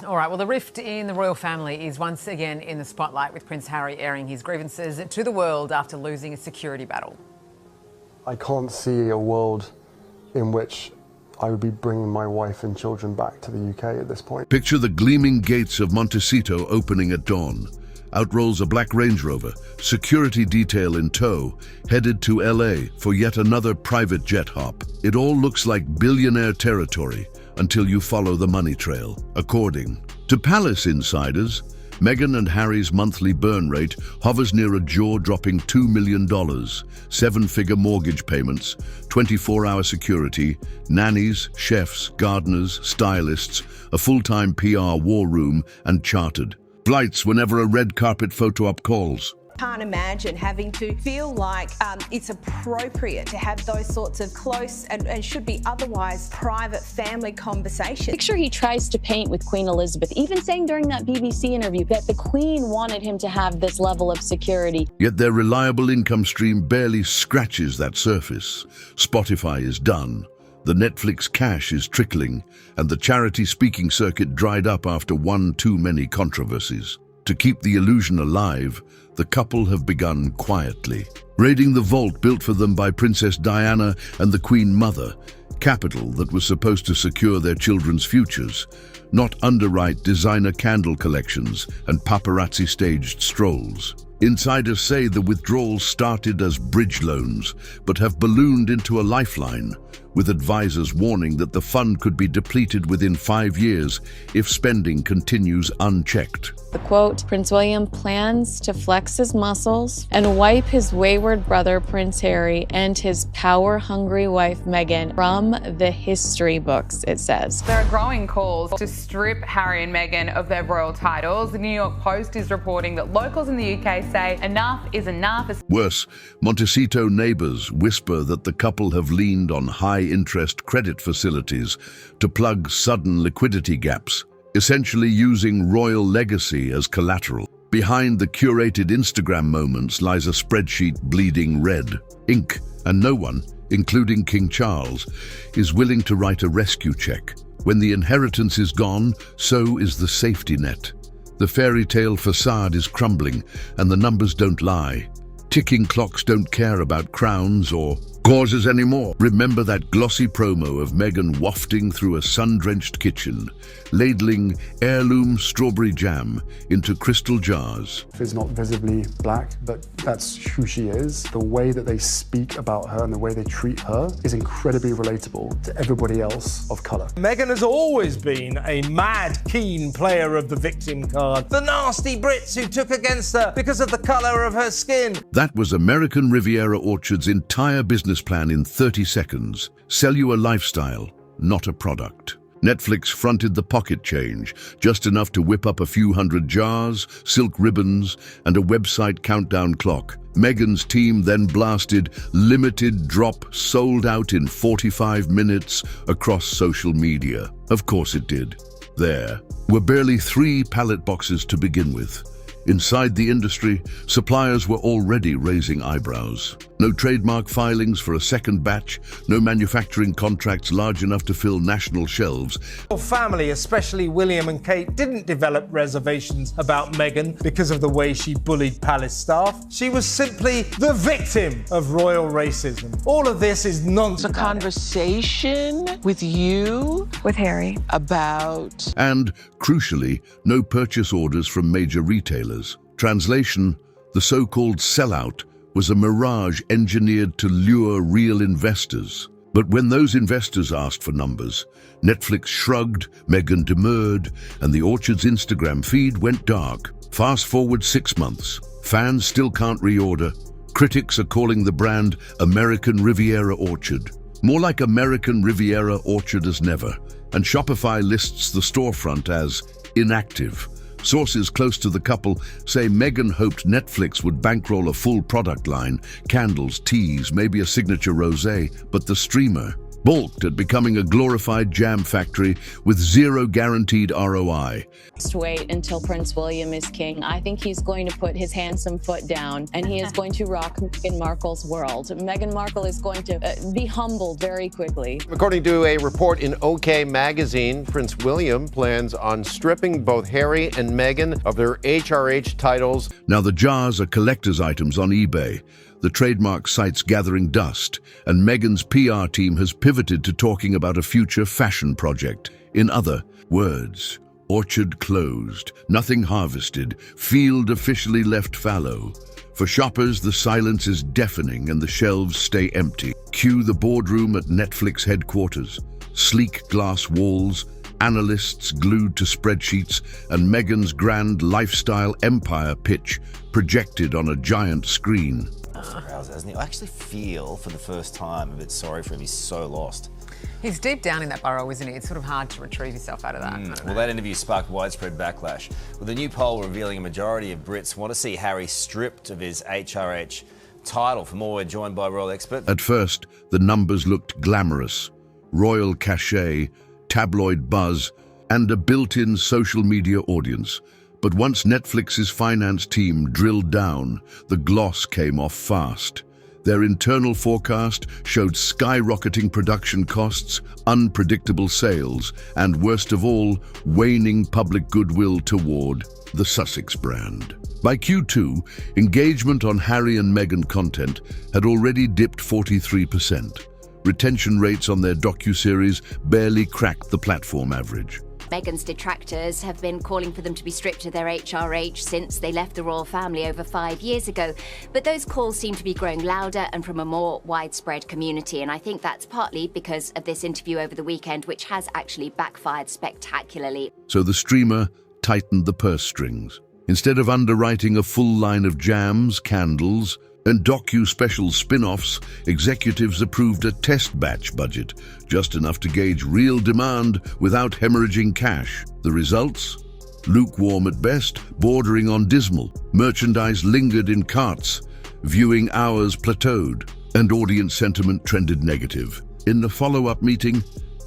All right, well, the rift in the royal family is once again in the spotlight, with Prince Harry airing his grievances to the world after losing a security battle. I can't see a world in which I would be bringing my wife and children back to the UK at this point. Picture the gleaming gates of Montecito opening at dawn. Out rolls a black Range Rover, security detail in tow, headed to LA for yet another private jet hop. It all looks like billionaire territory until you follow the money trail. According to palace insiders, Meghan and Harry's monthly burn rate hovers near a jaw-dropping $2 million, seven-figure mortgage payments, 24-hour security, nannies, chefs, gardeners, stylists, a full-time PR war room, and chartered flights whenever a red carpet photo op calls. Can't imagine having to feel like it's appropriate to have those sorts of close and should be otherwise private family conversations. Picture he tries to paint with Queen Elizabeth, even saying during that BBC interview that the Queen wanted him to have this level of security. Yet their reliable income stream barely scratches that surface. Spotify is done, the Netflix cash is trickling, and the charity speaking circuit dried up after one too many controversies. To keep the illusion alive, the couple have begun quietly, raiding the vault built for them by Princess Diana and the Queen Mother, capital that was supposed to secure their children's futures, not underwrite designer candle collections and paparazzi-staged strolls. Insiders say the withdrawals started as bridge loans, but have ballooned into a lifeline, with advisors warning that the fund could be depleted within 5 years if spending continues unchecked. The quote, Prince William plans to flex his muscles and wipe his wayward brother Prince Harry and his power-hungry wife Meghan from the history books, it says. There are growing calls to strip Harry and Meghan of their royal titles. The New York Post is reporting that locals in the UK say enough is enough. Worse, Montecito neighbors whisper that the couple have leaned on high-interest credit facilities to plug sudden liquidity gaps, essentially using royal legacy as collateral. Behind the curated Instagram moments lies a spreadsheet bleeding red ink, and no one, including King Charles, is willing to write a rescue check. When the inheritance is gone, so is the safety net. The fairy tale facade is crumbling, and the numbers don't lie. Ticking clocks don't care about crowns or gauzes anymore. Remember that glossy promo of Meghan wafting through a sun-drenched kitchen, ladling heirloom strawberry jam into crystal jars. Is not visibly black, but that's who she is. The way that they speak about her and the way they treat her is incredibly relatable to everybody else of colour. Meghan has always been a mad, keen player of the victim card. The nasty Brits who took against her because of the colour of her skin. That was American Riviera Orchard's entire business plan in 30 seconds. Sell you a lifestyle, not a product. Netflix fronted the pocket change, just enough to whip up a few hundred jars, silk ribbons, and a website countdown clock. Meghan's team then blasted limited drop, sold out in 45 minutes across social media. Of course it did. There were barely 3 pallet boxes to begin with. Inside the industry, suppliers were already raising eyebrows. No trademark filings for a second batch, no manufacturing contracts large enough to fill national shelves. Your family, especially William and Kate, didn't develop reservations about Meghan because of the way she bullied palace staff. She was simply the victim of royal racism. All of this is nonsense. A conversation with you, With Harry. about... And, crucially, no purchase orders from major retailers. Translation, the so-called sellout was a mirage engineered to lure real investors. But when those investors asked for numbers, Netflix shrugged, Meghan demurred, and the Orchard's Instagram feed went dark. Fast forward 6 months. Fans still can't reorder. Critics are calling the brand American Riviera Orchard. More like American Riviera Orchard as never. And Shopify lists the storefront as inactive. Sources close to the couple say Meghan hoped Netflix would bankroll a full product line, candles, teas, maybe a signature rosé, but the streamer balked at becoming a glorified jam factory with zero guaranteed ROI. Just wait until Prince William is king. I think he's going to put his handsome foot down and he is going to rock Meghan Markle's world. Meghan Markle is going to be humbled very quickly. According to a report in OK Magazine, Prince William plans on stripping both Harry and Meghan of their HRH titles. Now the jars are collector's items on eBay. The trademark site's gathering dust, and Meghan's PR team has pivoted to talking about a future fashion project. In other words, orchard closed, nothing harvested, field officially left fallow. For shoppers, the silence is deafening and the shelves stay empty. Cue the boardroom at Netflix headquarters. Sleek glass walls, analysts glued to spreadsheets, and Meghan's grand lifestyle empire pitch projected on a giant screen. Hasn't he? I actually feel for the first time a bit sorry for him. He's so lost. He's deep down in that burrow, isn't he? It's sort of hard to retrieve yourself out of that. Well, that interview sparked widespread backlash, with a new poll revealing a majority of Brits want to see Harry stripped of his HRH title. For more, we're joined by royal expert. At first, the numbers looked glamorous. Royal cachet, tabloid buzz, and a built-in social media audience. But once Netflix's finance team drilled down, the gloss came off fast. Their internal forecast showed skyrocketing production costs, unpredictable sales, and worst of all, waning public goodwill toward the Sussex brand. By Q2, engagement on Harry and Meghan content had already dipped 43%. Retention rates on their docuseries barely cracked the platform average. Meghan's detractors have been calling for them to be stripped of their HRH since they left the royal family over 5 years ago. But those calls seem to be growing louder and from a more widespread community. And I think that's partly because of this interview over the weekend, which has actually backfired spectacularly. So the streamer tightened the purse strings. Instead of underwriting a full line of jams, candles, and docu-special spin-offs, executives approved a test batch budget, just enough to gauge real demand without hemorrhaging cash. The results? Lukewarm at best, bordering on dismal. Merchandise lingered in carts, viewing hours plateaued, and audience sentiment trended negative. In the follow-up meeting,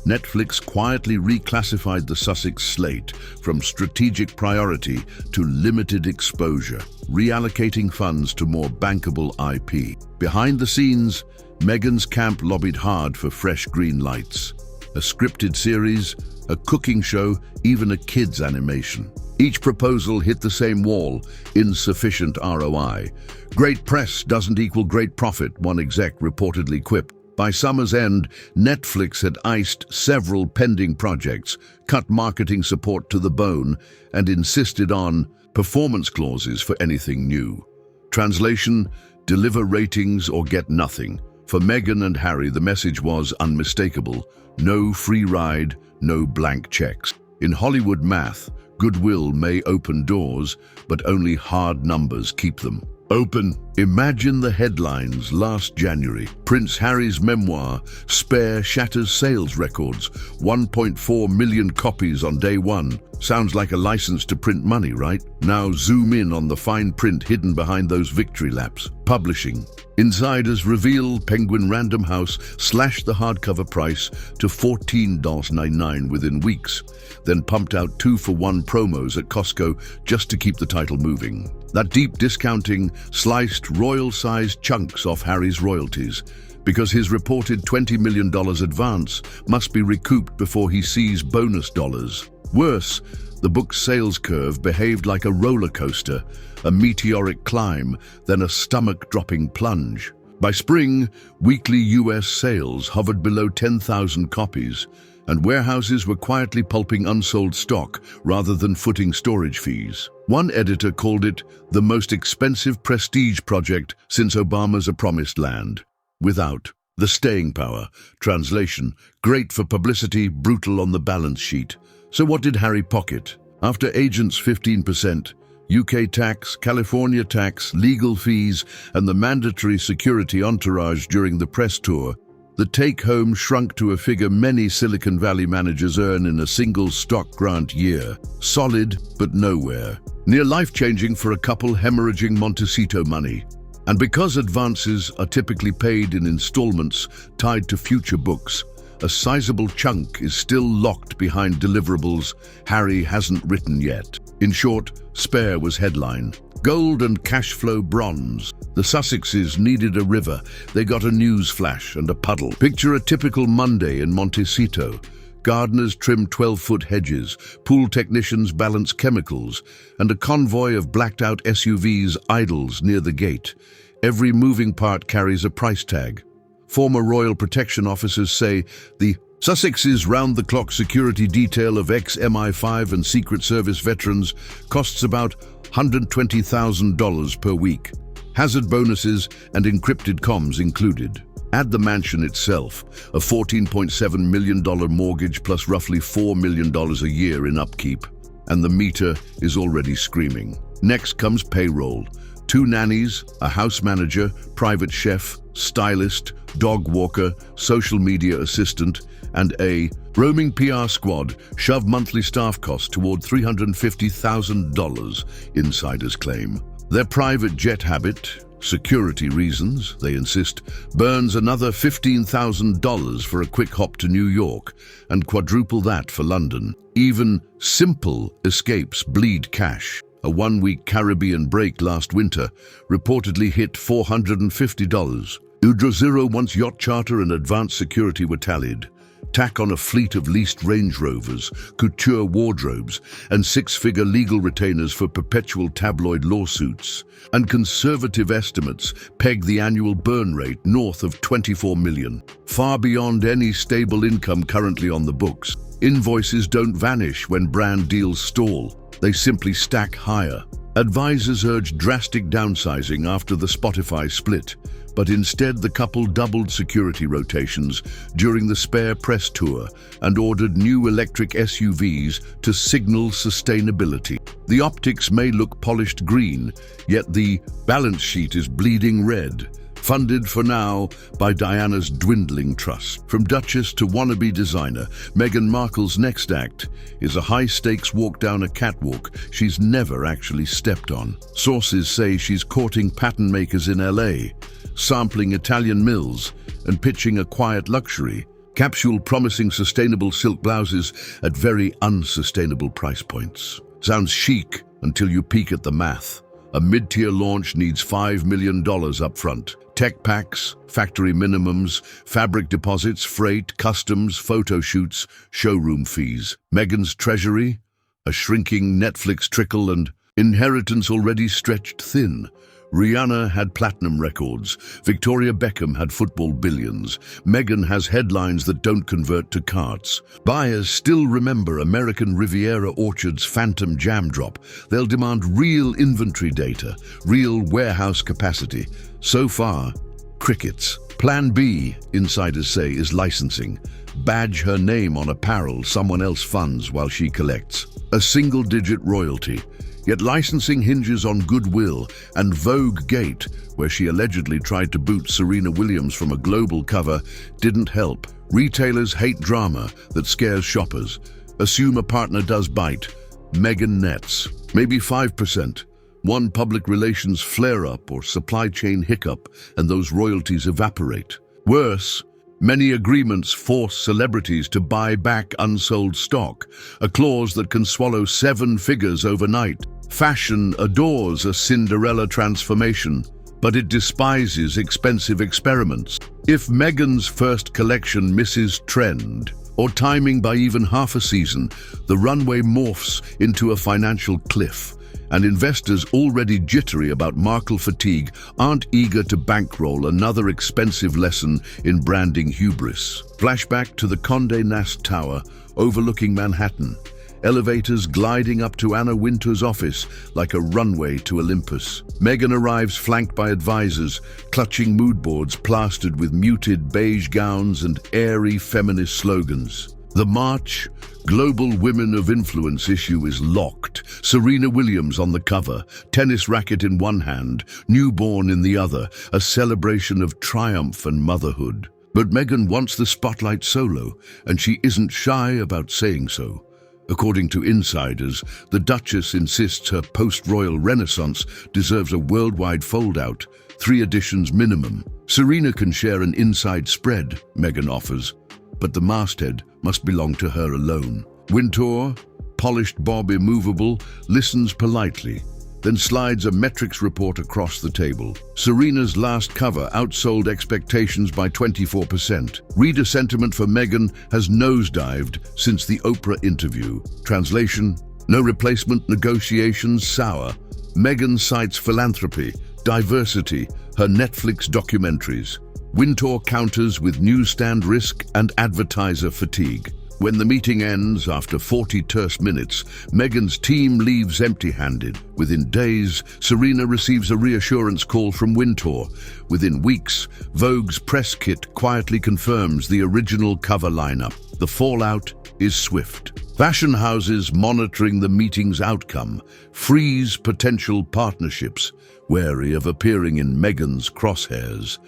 Netflix quietly reclassified the Sussex slate from strategic priority to limited exposure, reallocating funds to more bankable IP. Behind the scenes, Meghan's camp lobbied hard for fresh green lights. A scripted series, a cooking show, even a kids' animation. Each proposal hit the same wall: insufficient ROI. Great press doesn't equal great profit, one exec reportedly quipped. By summer's end, Netflix had iced several pending projects, cut marketing support to the bone, and insisted on performance clauses for anything new. Translation: deliver ratings or get nothing. For Meghan and Harry, the message was unmistakable: no free ride, no blank checks. In Hollywood math, goodwill may open doors, but only hard numbers keep them open. Imagine the headlines last January. Prince Harry's memoir, Spare, shatters sales records. 1.4 million copies on day one. Sounds like a license to print money, right? Now zoom in on the fine print hidden behind those victory laps. Publishing. Insiders reveal Penguin Random House slashed the hardcover price to $14.99 within weeks, then pumped out 2-for-1 promos at Costco just to keep the title moving. That deep discounting sliced royal-sized chunks off Harry's royalties, because his reported $20 million advance must be recouped before he sees bonus dollars. Worse, the book's sales curve behaved like a roller coaster, a meteoric climb, then a stomach-dropping plunge. By spring, weekly US sales hovered below 10,000 copies, and warehouses were quietly pulping unsold stock rather than footing storage fees. One editor called it the most expensive prestige project since Obama's A Promised Land, without the staying power. Translation: great for publicity, brutal on the balance sheet. So what did Harry pocket? After agents 15%, UK tax, California tax, legal fees, and the mandatory security entourage during the press tour, the take-home shrunk to a figure many Silicon Valley managers earn in a single stock grant year. Solid, but nowhere. Near life-changing for a couple hemorrhaging Montecito money. And because advances are typically paid in installments tied to future books, a sizable chunk is still locked behind deliverables Harry hasn't written yet. In short, Spare was headline. Gold and cash flow bronze. The Sussexes needed a river. They got a news flash and a puddle. Picture a typical Monday in Montecito. Gardeners trim 12-foot hedges, pool technicians balance chemicals, and a convoy of blacked-out SUVs idles near the gate. Every moving part carries a price tag. Former Royal Protection officers say the Sussex's round-the-clock security detail of ex-MI5 and Secret Service veterans costs about $120,000 per week. Hazard bonuses and encrypted comms included. Add the mansion itself, a $14.7 million mortgage plus roughly $4 million a year in upkeep, and the meter is already screaming. Next comes payroll. 2 nannies, a house manager, private chef, stylist, dog walker, social media assistant, and a roaming PR squad shove monthly staff costs toward $350,000, insiders claim. Their private jet habit, security reasons, they insist, burns another $15,000 for a quick hop to New York and quadruple that for London. Even simple escapes bleed cash. A 1-week Caribbean break last winter reportedly hit $450. Udrozero once yacht charter and advanced security were tallied. Tack on a fleet of leased Range Rovers, couture wardrobes, and 6-figure legal retainers for perpetual tabloid lawsuits. And conservative estimates peg the annual burn rate north of $24 million, far beyond any stable income currently on the books. Invoices don't vanish when brand deals stall. They simply stack higher. Advisors urged drastic downsizing after the Spotify split, but instead the couple doubled security rotations during the Spare press tour and ordered new electric SUVs to signal sustainability. The optics may look polished green, yet the balance sheet is bleeding red. Funded for now by Diana's dwindling trust. From Duchess to wannabe designer, Meghan Markle's next act is a high-stakes walk down a catwalk she's never actually stepped on. Sources say she's courting pattern makers in LA, sampling Italian mills, and pitching a quiet luxury capsule promising sustainable silk blouses at very unsustainable price points. Sounds chic until you peek at the math. A mid-tier launch needs $5 million up front. Tech packs, factory minimums, fabric deposits, freight, customs, photo shoots, showroom fees. Meghan's treasury, a shrinking Netflix trickle, and inheritance already stretched thin. Rihanna had platinum records. Victoria Beckham had football billions. Meghan has headlines that don't convert to carts. Buyers still remember American Riviera Orchard's phantom jam drop. They'll demand real inventory data, real warehouse capacity. So far, crickets. Plan B, insiders say, is licensing. Badge her name on apparel someone else funds while she collects. A single-digit royalty. Yet licensing hinges on goodwill, and Vogue Gate, where she allegedly tried to boot Serena Williams from a global cover, didn't help. Retailers hate drama that scares shoppers. Assume a partner does bite. Meghan nets. Maybe 5%. One public relations flare-up or supply chain hiccup, and those royalties evaporate. Worse, many agreements force celebrities to buy back unsold stock, a clause that can swallow 7 figures overnight. Fashion adores a Cinderella transformation, but it despises expensive experiments. If Meghan's first collection misses trend, or timing by even half a season, the runway morphs into a financial cliff. And investors already jittery about Markle fatigue aren't eager to bankroll another expensive lesson in branding hubris. Flashback to the Condé Nast Tower overlooking Manhattan. Elevators gliding up to Anna Wintour's office like a runway to Olympus. Meghan arrives flanked by advisors, clutching mood boards plastered with muted beige gowns and airy feminist slogans. The March Global Women of Influence issue is locked. Serena Williams on the cover, tennis racket in one hand, newborn in the other, a celebration of triumph and motherhood. But Meghan wants the spotlight solo, and she isn't shy about saying so. According to insiders, the Duchess insists her post-royal renaissance deserves a worldwide fold-out, 3 editions minimum. Serena can share an inside spread, Meghan offers. but the masthead must belong to her alone. Wintour, polished bob immovable, listens politely, then slides a metrics report across the table. Serena's last cover outsold expectations by 24%. Reader sentiment for Meghan has nosedived since the Oprah interview. Translation: no replacement negotiations sour. Meghan cites philanthropy, diversity, her Netflix documentaries. Wintour counters with newsstand risk and advertiser fatigue. When the meeting ends after 40 terse minutes, Meghan's team leaves empty-handed. Within days, Serena receives a reassurance call from Wintour. Within weeks, Vogue's press kit quietly confirms the original cover lineup. The fallout is swift. Fashion houses monitoring the meeting's outcome freeze potential partnerships, wary of appearing in Meghan's crosshairs.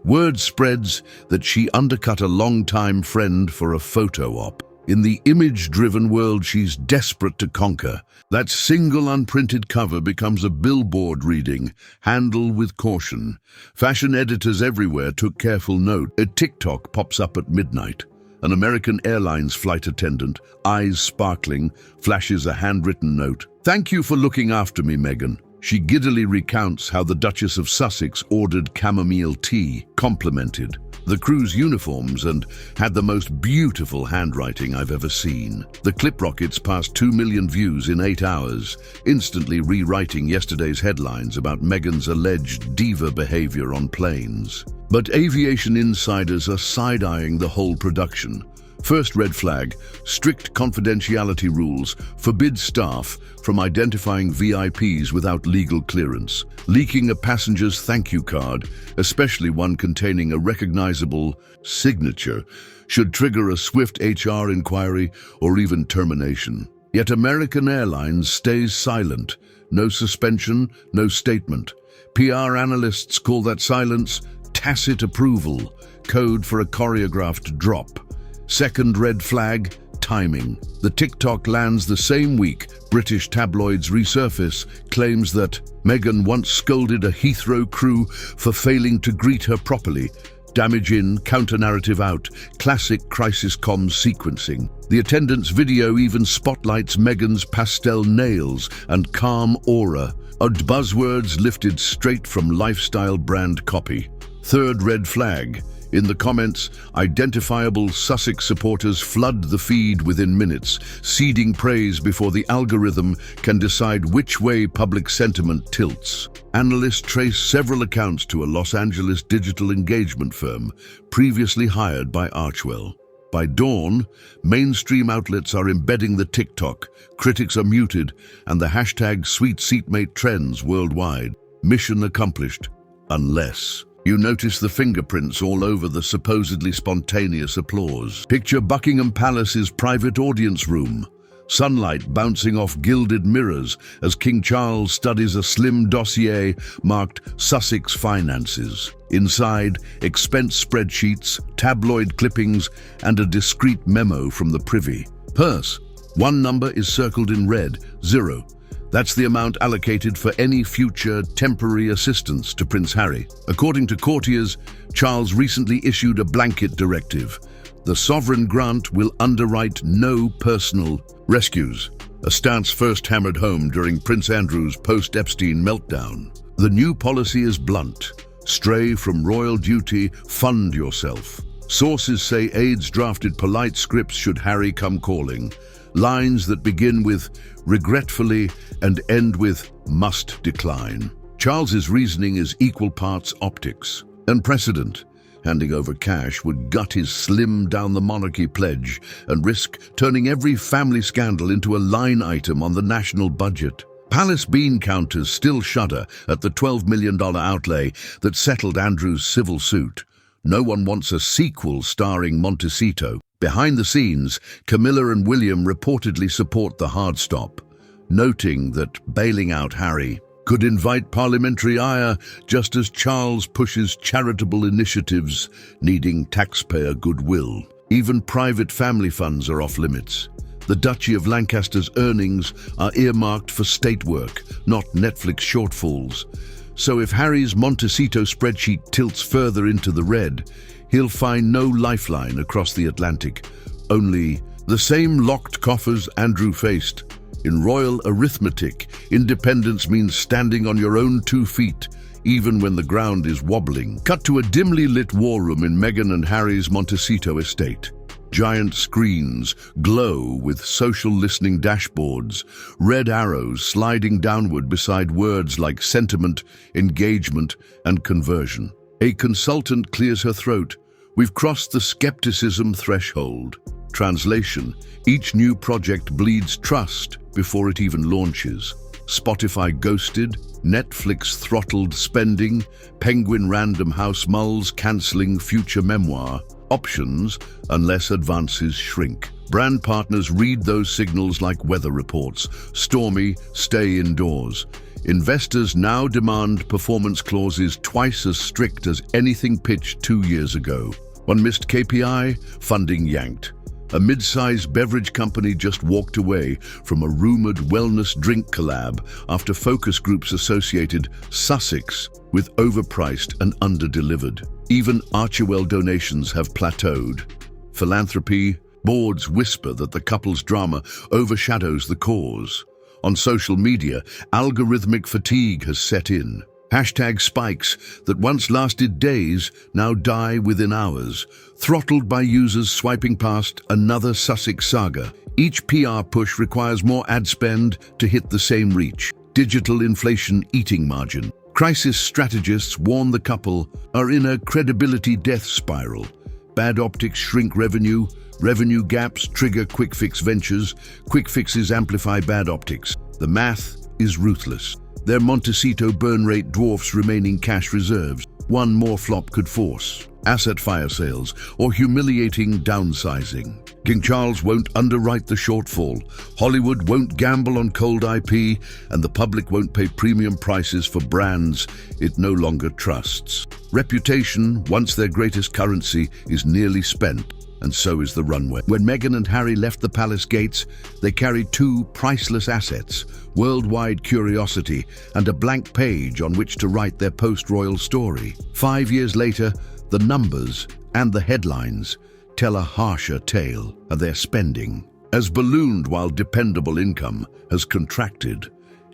Word spreads that she undercut a longtime friend for a photo op. In the image-driven world she's desperate to conquer, that single unprinted cover becomes a billboard reading, "Handle with caution." Fashion editors everywhere took careful note. A TikTok pops up at midnight. An American Airlines flight attendant, eyes sparkling, flashes a handwritten note. "Thank you for looking after me, Meghan." She giddily recounts how the Duchess of Sussex ordered chamomile tea, complimented the crew's uniforms, and had the most beautiful handwriting I've ever seen. The clip rockets passed 2 million views in 8 hours, instantly rewriting yesterday's headlines about Meghan's alleged diva behavior on planes. But aviation insiders are side-eyeing the whole production. First red flag: strict confidentiality rules forbid staff from identifying VIPs without legal clearance. Leaking a passenger's thank you card, especially one containing a recognizable signature, should trigger a swift HR inquiry or even termination. Yet American Airlines stays silent. No suspension, no statement. PR analysts call that silence tacit approval, code for a choreographed drop. Second red flag: timing. The TikTok lands the same week British tabloids resurface claims that Meghan once scolded a Heathrow crew for failing to greet her properly. Damage in, counter-narrative out, classic crisis comms sequencing. The attendance video even spotlights Meghan's pastel nails and calm aura, buzzwords lifted straight from lifestyle brand copy. Third red flag: in the comments, identifiable Sussex supporters flood the feed within minutes, seeding praise before the algorithm can decide which way public sentiment tilts. Analysts trace several accounts to a Los Angeles digital engagement firm previously hired by Archwell. By dawn, mainstream outlets are embedding the TikTok, critics are muted, and the hashtag sweet seatmate trends worldwide. Mission accomplished, unless you notice the fingerprints all over the supposedly spontaneous applause. Picture Buckingham Palace's private audience room. Sunlight bouncing off gilded mirrors as King Charles studies a slim dossier marked Sussex Finances. Inside, expense spreadsheets, tabloid clippings, and a discreet memo from the Privy. Purse. One number is circled in red, 0. That's the amount allocated for any future temporary assistance to Prince Harry. According to courtiers, Charles recently issued a blanket directive. The sovereign grant will underwrite no personal rescues, a stance first hammered home during Prince Andrew's post-Epstein meltdown. The new policy is blunt. Stray from royal duty, fund yourself. Sources say aides drafted polite scripts should Harry come calling. Lines that begin with regretfully and end with must decline. Charles's reasoning is equal parts optics and precedent. Handing over cash would gut his slim down the monarchy pledge and risk turning every family scandal into a line item on the national budget. Palace bean counters still shudder at the $12 million outlay that settled Andrew's civil suit. No one wants a sequel starring Montecito. Behind the scenes, Camilla and William reportedly support the hard stop, noting that bailing out Harry could invite parliamentary ire just as Charles pushes charitable initiatives needing taxpayer goodwill. Even private family funds are off limits. The Duchy of Lancaster's earnings are earmarked for state work, not Netflix shortfalls. So if Harry's Montecito spreadsheet tilts further into the red, he'll find no lifeline across the Atlantic, only the same locked coffers Andrew faced. In royal arithmetic, independence means standing on your own 2 feet, even when the ground is wobbling. Cut to a dimly lit war room in Meghan and Harry's Montecito estate. Giant screens glow with social listening dashboards, red arrows sliding downward beside words like sentiment, engagement, and conversion. A consultant clears her throat. We've crossed the skepticism threshold. Translation: each new project bleeds trust before it even launches. Spotify ghosted, Netflix throttled spending, Penguin Random House mulls cancelling future memoir. Options unless advances shrink. Brand partners read those signals like weather reports. Stormy, stay indoors. Investors now demand performance clauses twice as strict as anything pitched 2 years ago. One missed KPI, funding yanked. A mid-size beverage company just walked away from a rumored wellness drink collab after focus groups associated Sussex with overpriced and under-delivered. Even Archewell donations have plateaued. Philanthropy, boards whisper that the couple's drama overshadows the cause. On social media, algorithmic fatigue has set in. Hashtag spikes that once lasted days now die within hours, throttled by users swiping past another Sussex saga. Each PR push requires more ad spend to hit the same reach. Digital inflation eating margin. Crisis strategists warn the couple are in a credibility death spiral. Bad optics shrink revenue, revenue gaps trigger quick fix ventures, quick fixes amplify bad optics. The math is ruthless. Their Montecito burn rate dwarfs remaining cash reserves. One more flop could force asset fire sales or humiliating downsizing. King Charles won't underwrite the shortfall. Hollywood won't gamble on cold IP, and the public won't pay premium prices for brands it no longer trusts. Reputation, once their greatest currency, is nearly spent, and so is the runway. When Meghan and Harry left the palace gates, they carried 2 priceless assets: worldwide curiosity and a blank page on which to write their post-royal story. 5 years later, the numbers and the headlines tell a harsher tale of their spending. As ballooned while dependable income has contracted,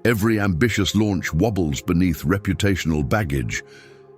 every ambitious launch wobbles beneath reputational baggage,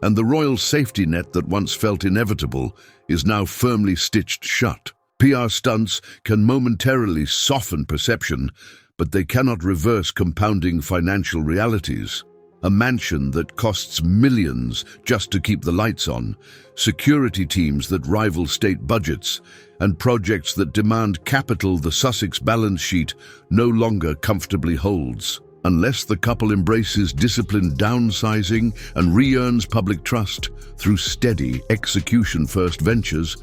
and the royal safety net that once felt inevitable is now firmly stitched shut. PR stunts can momentarily soften perception, but they cannot reverse compounding financial realities. A mansion that costs millions just to keep the lights on, security teams that rival state budgets, and projects that demand capital the Sussex balance sheet no longer comfortably holds. Unless the couple embraces disciplined downsizing and re-earns public trust through steady execution-first ventures,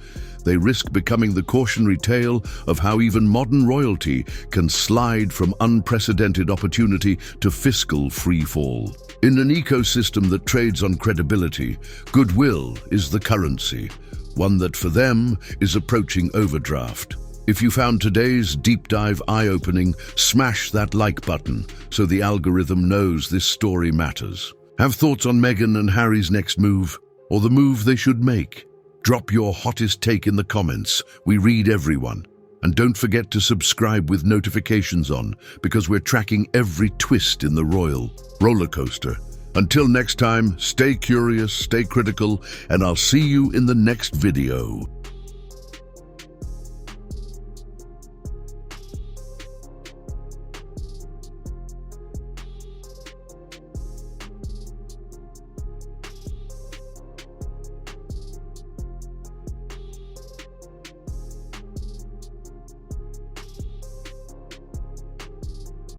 they risk becoming the cautionary tale of how even modern royalty can slide from unprecedented opportunity to fiscal freefall. In an ecosystem that trades on credibility, goodwill is the currency, one that for them is approaching overdraft. If you found today's deep dive eye-opening, smash that like button so the algorithm knows this story matters. Have thoughts on Meghan and Harry's next move, or the move they should make? Drop your hottest take in the comments. We read everyone. And don't forget to subscribe with notifications on, because we're tracking every twist in the royal roller coaster. Until next time, stay curious, stay critical, and I'll see you in the next video.